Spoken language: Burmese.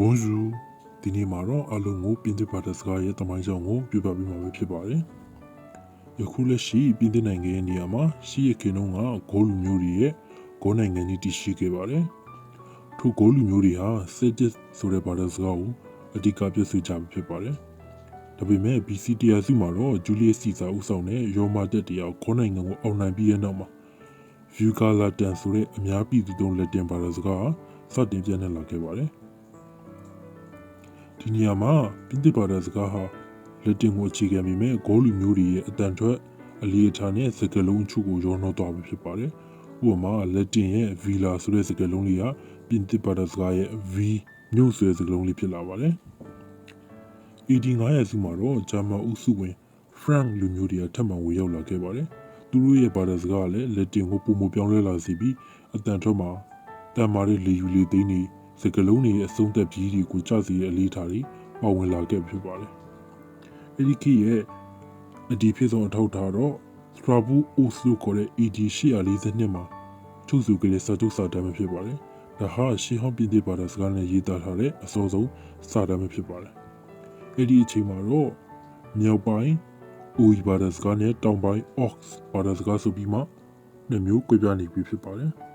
Bonjour ဒီနေ့မှာတော့အလုံးကိုပြင်သစ်ဘာသာစကားရဲ့တမိုင်းကြောင်းကိုပြပြပေးမှာပဲဖြစ်ပါတယ်။ယခုလက်ရှိပြင်သစ်နိုင်ငံရဲ့နေရာမှာရှိရခင်တုန်းကဂိုးလူမျိုးတွေရဲ့ဂိုးနိုင်ငံကြီးတည်ရှိခဲ့ပါတယ်။ထိုဂိုးလူမျိုးတွေဟာစစ်တစ်ဆိုတဲ့ဘာသာစကားကိုအဓိကပြဆိုကြဖြစ်ပါတယ်။ဒါပေမဲ့ BC တရားစုမှာတော့ဂျူလီယက်စီဇာဦးဆောင်တဲ့ရောမတက်တရားဂိုးနိုင်ငံကိုအောင်နိုင်ပြီးတဲ့နောက်မှာယူကာလာတန်ဆိုတဲ့အများပြည်သူသုံးလက်တင်ဘာသာစကားစတင်ပြန့်နှံ့လာခဲ့ပါတယ်။ဒီနေရာမှာပြင်သစ်ဘာသာစကားဟာလက်တင်ကိုအခြေခံပြီးမဲ့ဂိုးလူမျိုးတွေရဲ့အတန်ထွက်အလေးအထားနဲ့စကားလုံးချုပ်ကိုရောနှောသွားပြီဖြစ်ပါတယ်။ဥပမာလက်တင်ရဲ့ villa ဆိုတဲ့စကားလုံးလေးကပြင်သစ်ဘာသာစကားရဲ့ v မြို့ဆိုတဲ့စကားလုံးလေးဖြစ်လာပါတယ်။ AD 900စုမှာတော့ဂျာမန်ဥစုဝင် Frank လူမျိုးတွေကထပ်မံဝင်ရောက်လာခဲ့ပါတယ်။သူတို့ရဲ့ဘာသာစကားကလည်းလက်တင်ကိုပုံမပြောင်းလဲလာစေပြီးအတန်ထွက်မှာတန်မာတဲ့လေယူလေသိန်းတွေစကလုံးတွေအဆုံးသက်ပြီးတွေကိုကြစီတဲ့အလေးထားတွေပါဝင်လာခဲ့ဖြစ်ပါတယ်။အဲဒီခေတ်ရဲ့အဒီဖြစ်ဆုံးအထောက်ထားတော့ Strabo Oath လို့ခေါ်တဲ့ AD 842မှာချုပ်ဆိုခဲ့တဲ့စာချုပ်စာတမ်းပဲဖြစ်ပါတယ်။ဒါဟာရှေးဟောင်းပြင်သစ်ဘာသာစကားနဲ့ရေးသားထားတဲ့အစောဆုံးစာတမ်းပဲဖြစ်ပါတယ်။အဲဒီအချိန်မှာတော့မြောက်ပိုင်း OE ဘာသာစကားနဲ့တောင်ပိုင်း Ox ဘာသာစကားဆိုပြီးမှနှစ်မျိုးကြပြနေပြီဖြစ်ပါတယ်။